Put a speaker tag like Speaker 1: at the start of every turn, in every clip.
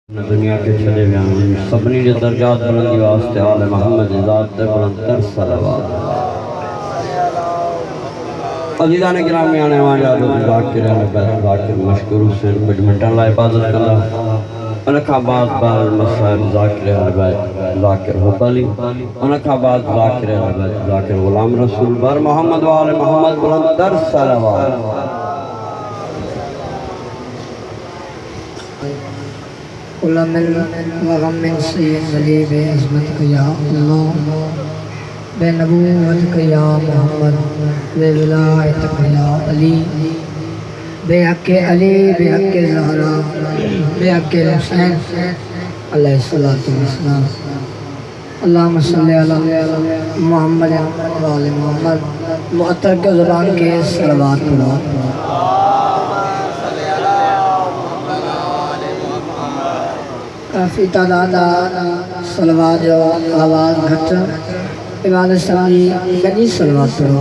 Speaker 1: दुनिया के चले गए सबनी जो दर्जात बुलंदी वास्ते आले मोहम्मद ज़ात दे बुलंदतर सलावत अजीज़ा ने गिराम में आने वाले ज़ाकिर ज़ाकिर मशकूर हुसैन कुछ मिनटन ला इबादत करना उनका बाद बाल मसाइल ज़ाकिर ज़ाकिर हुबली उनका बाद ज़ाकिर ज़ाकिर गुलाम रसूल बर मोहम्मद वाले मोहम्मद बुलंदतर सलावत
Speaker 2: वगम सैयद वली बे अज़मत या अल्लाह बे नबूवत या मोहम्मद बे विलायत या अली बे हक़्क़े अली बे हक़्क़े ज़हरा बे हक़्क़े हुसैन अलैहिस्सलातु वस्सलाम अल्लाहुम्मा सल्लि अला मोहम्मद व आले मोहम्मद मुअत्तर के ज़ुबान के सलवात पढ़ो। काफ़ी तादाद सलवात जो आवाज़ घट इबादत सारी गॾी सलवात पढ़ो।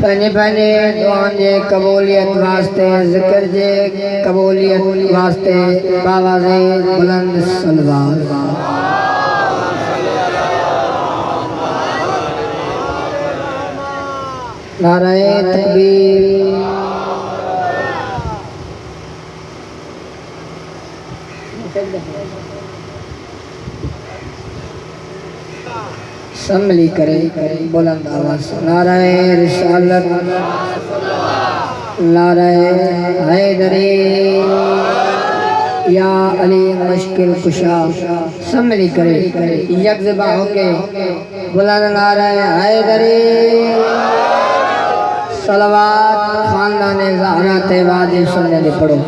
Speaker 2: पंहिंजे पंहिंजे दुआनि जे क़बूलियत वास्ते ज़िक्र जे क़बूलियत वास्ते बावाज़े बुलंद सलवात नारे तकबीर सब मिली करे बुलंद आवाज़ नारे रिसालत नारे हैदरी या अली मुश्किल कुशा सब मिली करे यकज़बा होके बुलंद नारे हैदरी सलवात खानदान ज़हरा ते वाजिब सुनने दे पढ़ो।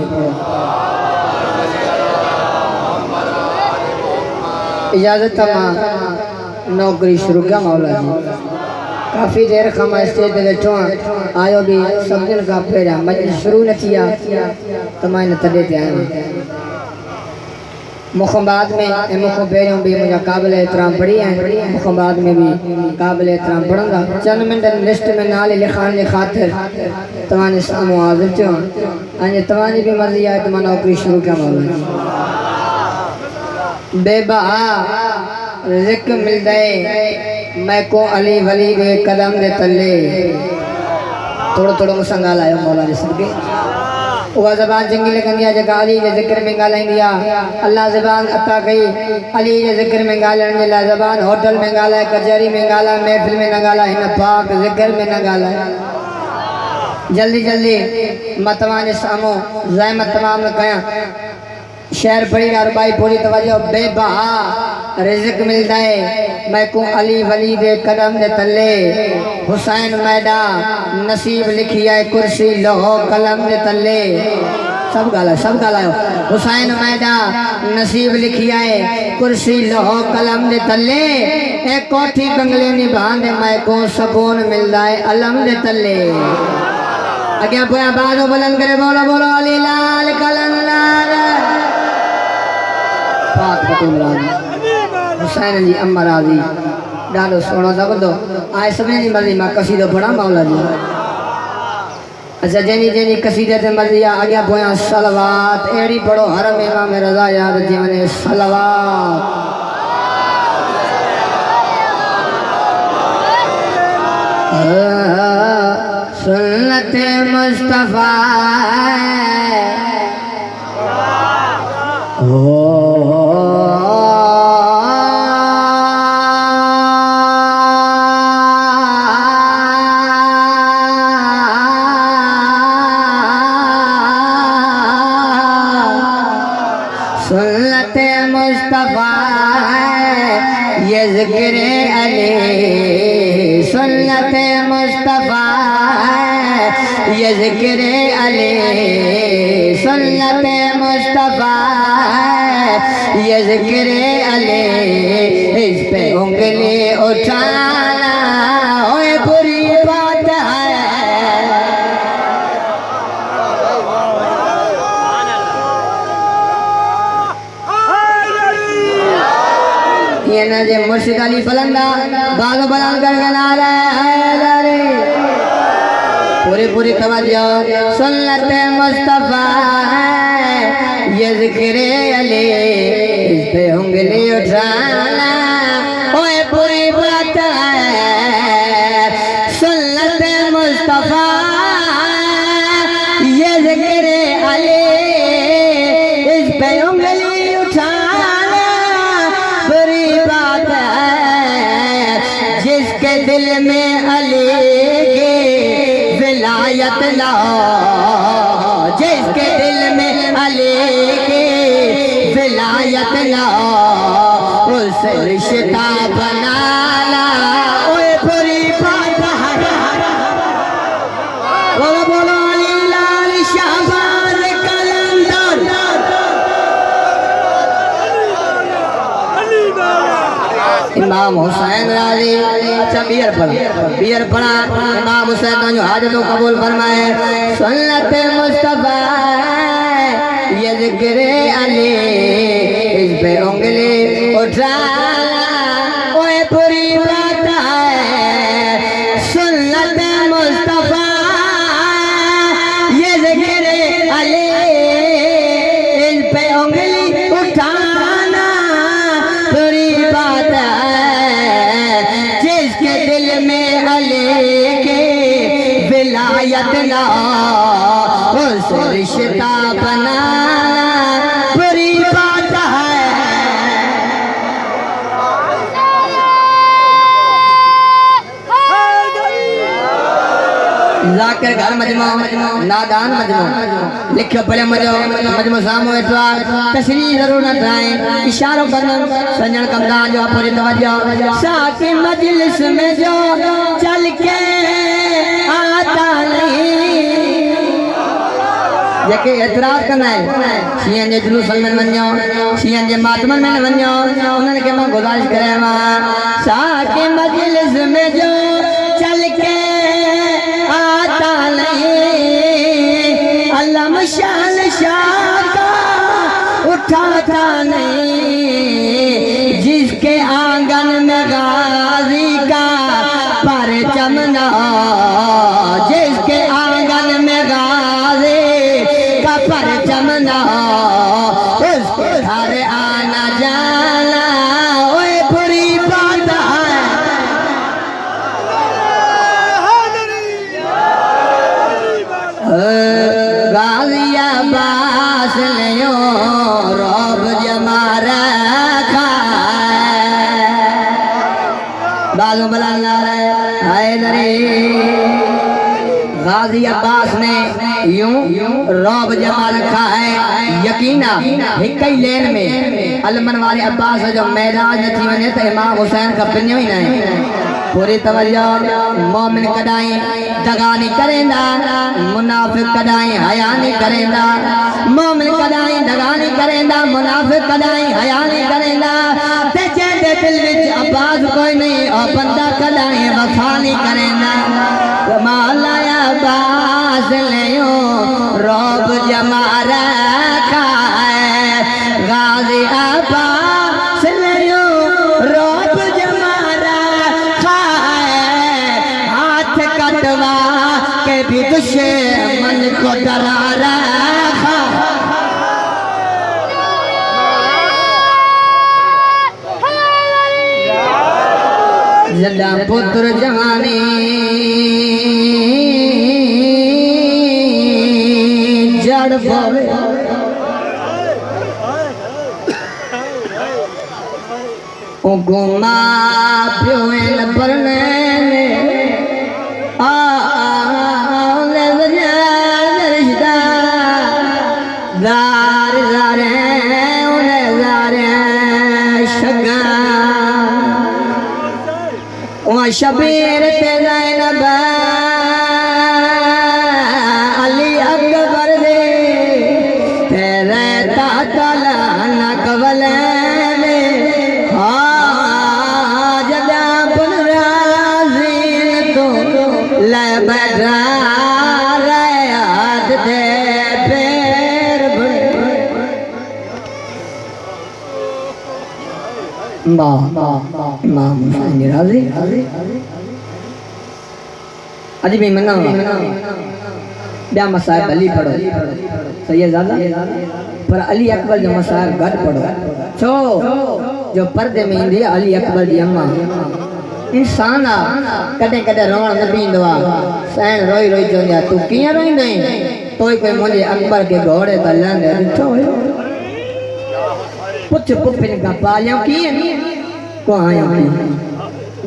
Speaker 2: इजाज़त नौकरी शुरू किया मौला जी काफ़ी देर खां मां स्टेज ते वेठो आयो भी सब दिन का पहिरियां मजलिस शुरू न थी आहे त मां इन तॾहिं ते आयो मूंखां बाद में ऐं मूंखां पहिरियों बि मुंहिंजा क़ाबिल एतिराम पढ़ी आहिनि मूंखां बाद में भी क़ाबिल एतिराम पढ़ंदा चंद मिंटनि लिस्ट में नाले लिखाइण जे ख़ातिर तव्हांजे साम्हूं हाज़िर थियो ऐं तव्हांजी बि मर्ज़ी आहे त मां नौकरी शुरू कयां मौला जी बेबहा रिज़्क़ मिलदे मैं को अली वली दे कदम दे तले थोड़ो थोड़ो मूंसां ॻाल्हायो मौला जे सदके उहा ज़बान चङी लॻंदी आहे जेका अली जे ज़िक्र में ॻाल्हाईंदी आहे अल्लाह ज़बान अता कई अली जे ज़िक्र में ॻाल्हाइण जे लाइ ज़बान होटल में ॻाल्हाए कचहरी में ॻाल्हाए महफ़िल में न ॻाल्हाए हिन पाक ज़िक्र में न ॻाल्हाए जल्दी जल्दी मां तव्हांजे साम्हूं ज़हमत तमामु न कयां शेर पढ़ी रुबाई पूरी तवज्जो बेबहा रिज़्क़ मिलदा है मैं को अली वली दे कदम दे तले हुसैन मैडा नसीब लिखी है कुर्सी लोहो कलम दे तले सब गालायो हुसैन मैडा नसीब लिखी है कुर्सी लोहो कलम दे तले ए कोठी बंगले निभांदे मैं को सुकून मिलदा है अलम दे तले अगे पोया बाजो बुलंद करे बोलो बोलो अली लाल कलंदर पाक बतूल हुसैन जी अम्मा राज़ी ॾाढो सुहिणो दॿंदो आहे सभिनी जी मर्ज़ी मां कसीदो पढ़ां मौला जी अच्छा जंहिंजी जंहिंजी कसीदे ते मर्ज़ी आहे अॻियां पोयां सलवात अहिड़ी पढ़ो हर में इमाम रज़ा यादि अची वञे सलवात सुन्नत मुस्तफ़ा सुन्नत मुस्तफ़ा ये ज़िक्र अली सुन्नत मुस्तफ़ा ये ज़िक्र अली सुन्नत मुस्तफ़ा ये ज़िक्र अली इस पे उंगली उठाना ओए बुरी बात है ये ना जे मुर्शिद अली बुलंदा बालो बुलंद करके नारा है पूरी पूरी तवज्जो सुन्नत मुस्तफा है ये जिक्र अली इस पे उंगली उठाना ओए पूरी बात है सुन्नत मुस्तफा ये जिक्र अली इस पे उंगली उठाना बुरी बात है जिसके दिल में अली की विलायत ना हो जिसके दिल में अली की विलायत ना हो उसे रिश्ता बनाना ओए बुरी बात है बोलो बोलो अली लाल शाहबाज कलंदर इमाम हुसैन राजी अच्छा बियर पढ़ा इमाम हुसैन का जो हाजत कबूल फरमाए सुन्नत मुस्तफा ये जिक्र अली इस पे उंगली उठाना ओए पूरी बात है सुन्नत मुस्तफा ये जिक्र अली इस पे उंगली उठाना पूरी बात है जिसके दिल में अली की विलायत ना उसे रिश्ता बनाना बुरी बात है जाकर घर मजमो नादान मजमो लिखो बड़े मजमो सामो एतवा तशरीह जरूर न कराएं इशारों करन सजन कमदा जो पूरी तवज्जो साकी मजलिस में जो चल के आता नहीं जेके एतराज करना है शियन जे जुलूस में वञो शियन जे मातमन में वञो उन्हनि खे मां गुज़ारिश करे मां साकी मजलिस में जो चल के आता नहीं अल्लाह मशाल शाह का उठाता नहीं जिसके आंगन में गाजी का परचम ना जिसके आंगन में गाजी का परचम ना उसके घर आना जाना ओए बुरी बात है गाजिया बास लियो रब जमा रखा बाजू बलाना हैदरी गाजी अब्बास ने यूं रौब जमा रखा है यकीना हिक ही लेन में अलमन वाले अब्बास जो मैदान में थी वने तो इमाम हुसैन का पिन्यो ही नहीं पूरी तवज्जो मोमिन कदाई दगा नहीं करेंदा मुनाफिक कदाई हया नहीं करेंदा मोमिन कदाई दगा नहीं करेंदा मुनाफिक कदाई हया नहीं करेंदा ते जेदे दिल विच अब्बास कोई नहीं और बंदा कदाई वफा नहीं करेंदा कमाल अब्बास लियो रौब जमा रखा है गाजी अब्बास लियो रौब जमा रखा है हाथ कटवा के भी दुश्मन को डरा रखा जदा पुत्र जवानी जड़ बोले गुमा प्योन परने दार जारे उन्हें जारे शगा शबीर ते ज़ैनब अली अकबर दे तेरे तातला न कवले में जदा पुन राज़ीन तो ले बैठा रयाद दे पैर इमाम हुसैन राज़ी अजी भी मना ॿिया मसाइब अली पढ़ो सही है ज़्यादा पर अली अकबर जो मसाइब घट पढ़ो छो जो पर्दे में ईंदी अली अकबर जी अम्मा इंसान आ कॾहिं कॾहिं रोअण न पींदो आहे साइण रोई रोई चवंदी आहे तूं कीअं रोईंदे तोई कोई मुंहिंजे अकबर के घोड़े त लहंदे ॾिठो हुयो पुछ पुफिन खां पालियो कीअं को आयो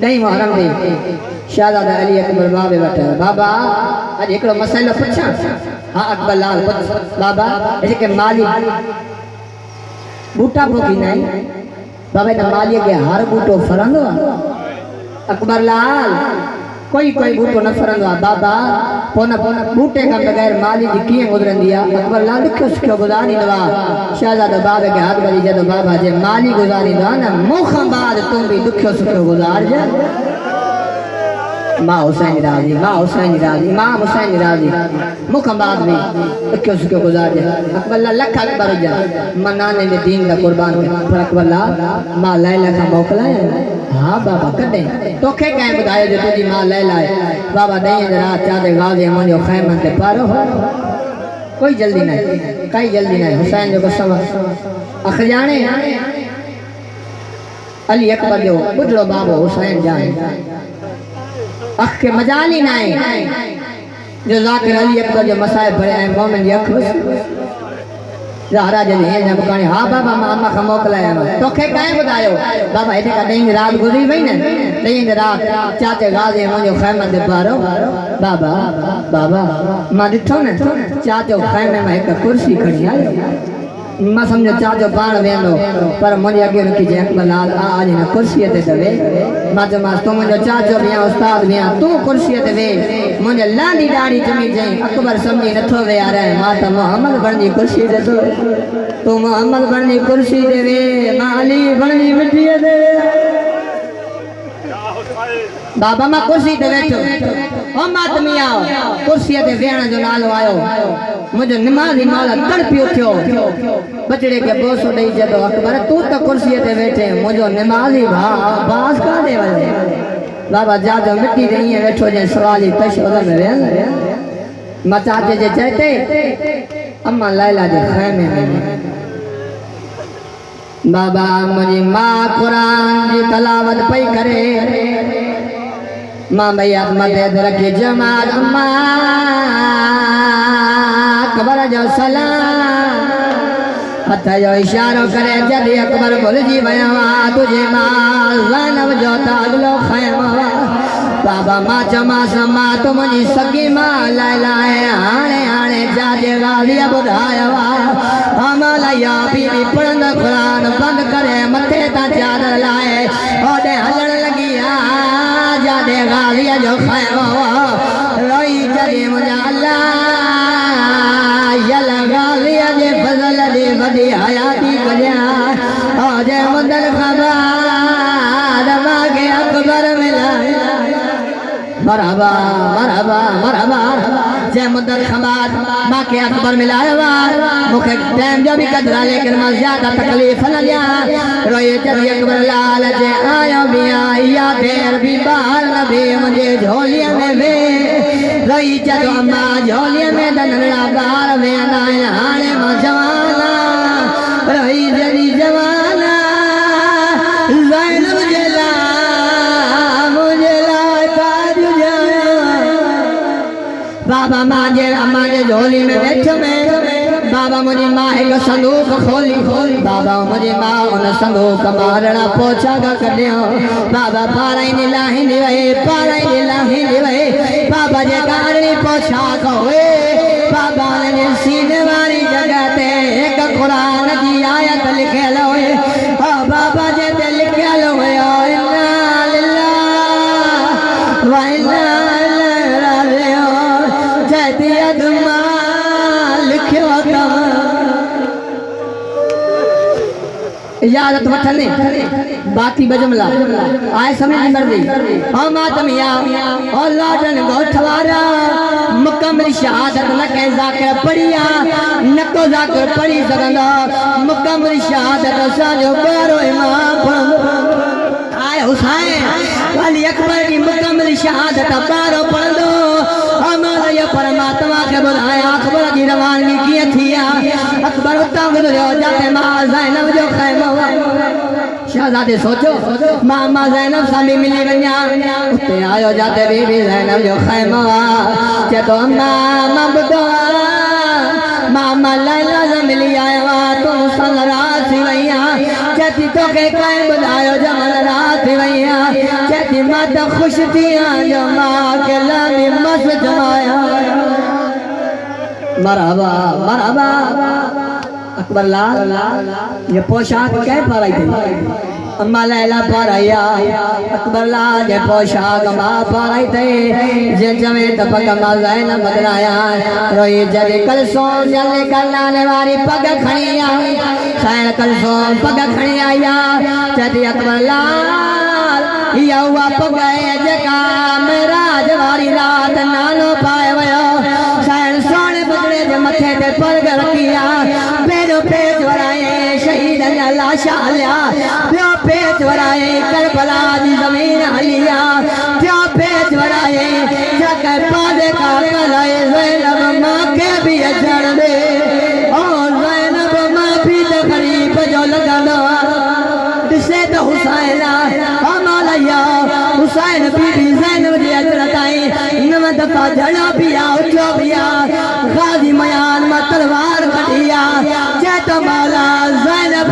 Speaker 2: ॾहीं मुहर्रम ते शहज़ादा अली अकबर बाबे वटि बाबा अॼु हिकिड़ो मसइलो पुछां हा अकबर लाल पुछ बाबा जेके माली बूटा पोखींदा आहिनि बाबा हिन मालीअ खे हर बूटो फरंदो आहे अकबर लाल कोई बूटो न फरंदो आहे बाबा पोइ न बूटे खां बग़ैर माली जी कीअं गुज़रंदी आहे अकबर लाल ॾुखियो सुखियो गुज़ारींदो आहे शहज़ादो बाबे खे हथ वरी जॾहिं बाबा जे माली गुज़ारींदो आहे न मूं खां बाद तूं बि ॾुखियो सुखियो गुज़ारजांइ मां हुसैन राज़ी मां हुसैन राज़ी मां हुसैन राज़ी मुख बाद भी ॾुखियो सुखियो गुज़ारजांइ अकबर लाल लख अकबर हुजनि मां नाने जे दीन दा कुर्बान कयां पर अकबर लाल मां लैला खां मोकिलायां हाँ बाबा कॾहिं तोखे कंहिं ॿुधायो जो तुंहिंजी मां लैला आहे बाबा ॾहीं राति चादे गाज़े मुंहिंजो ख़ैमन ते पारो कोई जल्दी न काई जल्दी न हुसैन जो कसम अखजाने अली अकबर जो ॿुढड़ो बाबो हुसैन जान अख के मजाल ही ना जो ज़ाकिर अली अकबर जो मसाइब भरे ऐं मोमिन जी अख ज़हरा जन हे न बुकाणी हा बाबा मां अम्मा खां मोकिलाया तोखे कंहिं ॿुधायो बाबा हिते का ॾहीं राति गुज़री वई न ॾहीं राति चाचे गाज़े मुंहिंजो ख़ैमन ते पारो बाबा बाबा मां ॾिठो न चाचो ख़ैमे में हिकु कुर्सी खणी आयो मां सम्झो चाचो पाण वेंदो पर मुंहिंजे अॻे रखी चई अकबर लाल आ अॼु हिन कुर्सीअ ते त वेह मां चयोमांसि तूं मुंहिंजो चाचो बि आहीं उस्ताद बि आहीं तूं कुर्सीअ ते वेह मुंहिंजे लांडी ॾाढ़ी चुमी चई अकबर सम्झी नथो वेहाराए मां त मोहम्मद बणजी कुर्सी ते थो तूं मोहम्मद बणजी कुर्सी ते वेह मां अली बणजी मिटीअ ते बाबा मां कुर्सी ते वेठो ओ मातमी आओ कुर्सीअ ते वेहण जो नालो आयो मुझे निमाज़ी माला तड़पी उठियो बचड़े के बोसो ॾेई चयो अकबर तू त कुर्सीअ ते वेठे मुझो निमाज़ी भाउ बास काॾे वियो बाबा जाजो मिट्टी ते ईअं वेठो जे सवाली तश उन में वेह मां चाचे जे चइते अम्मा लैला जे ख़ैमे में बाबा मुझी मां कुरान जी तलावत पई करे मां भैया मदद रखी जमात अम्मा अकबर जो सलाम हथ जो इशारो करे जॾहिं अकबर भुलिजी वियो आहे तुझे मां ज़ैनब जो त अॻिलो ख़ैमो बाबा मां चयोमांसि मां तूं मुंहिंजी सगी मां लैला हाणे हाणे जाजे गाज़ीअ ॿुधायो आहे अमलैया बीबी पढ़ंदो क़ुरान बंदि करे मथे तां चादर लाए होॾे हलण लॻी आहे जाॾे गाज़ीअ जो ख़ैमो रोई जॾहिं मुंहिंजा अल्लाह यल गाज़ीअ जे फज़ल ॾे वॾी हयाती कजां जे मुदल खां बाद मांखे अकबर मिलाया मरहबा मरहबा मरहबा जय मुद्दत खबार मां के अकबर मिलाया मुखे टाइम जो भी कदरा लेकिन मां ज्यादा तकलीफ न लिया रोए जब अकबर लाल जे आयो बिया या देर भी बाहर न भी मुझे झोलिया में वे रोई जब अम्मा झोलिया में दनड़ा बाहर वे ना हाने मां जवाना रोई जदी जवाना ज़ैनब जला बाबा मांजे अम्मा जे झोली में बैठ में बाबा मुझी माँ एक संदूक खोली बाबा मुझी माँ उन संदूक मारना पोछा का कढियो बाबा पाराई नीलाही निवे बाबा जे कारी पोछा खोए बाबा ने सीने वाली जगह ते एक कुरान की आयत लिखल होए बाबा जे ते लिखल होए इन्ना लिल्लाह व इन्ना इजाजत वठने बाकी बजमला आए समय की मर्जी ओ मातमिया ओ लाडन गोठवारा मुकम्मल शहादत न के जाकर पढ़िया न को जाकर पढ़ी सकंदा मुकम्मल शहादत सा जो प्यारो इमाम आए हुसैन अली अकबर की मुकम्मल शहादत प्यारो पढ़ंदो हमारा ये परमात्मा के बुलाया अकबर की रवानगी की थी अकबर तंग जाते माँ ज़ैनब जो खैमा शहजादे सोचो मामा ज़ैनब सामी मिली वन्या उते आयो जाते बीबी ज़ैनब जो खैमा जे तो मामा बुदो मामा लैला से मिली आया तुम संग रात वैया जति तो के काए बुलायो जमन रात वैया जति मत खुश थिया जो माँ के लमी मस्त जमाया मरहबा मरहबा अकबर लाल ये पोशाक क्या पर आई थी अम्मा लैला पर आया अकबर लाल ये पोशाक माँ पर आई थी जे जमे तपक अम्मा ज़ैनब बदलाया रोई जले कल सोम जले कल लाने वाली पग खड़िया खैर कल सोम पग खड़ी आया जदी अकबर लाल या हुआ पग जका मेरा जवारी रात नानो पाए वयो खैर सोने बदले जे मथे ते पग रखिया पेरो पेच वराए शहीद लाशा लिया प्यो पेच वराए करबला दी जमीन हलिया प्यो पेच वराए जकर पादे का कलाए ज़ैनब माँ के भी अजर दे और ज़ैनब माँ भी तो गरीब जो लगाना जिसे तो हुसैना हमारा हुसैन बीबी ज़ैनब जी अजरताई नव दफा झड़ा पिया उठो पिया गाजी मयान में तलवार कटिया जे तो मौला ज़ैनब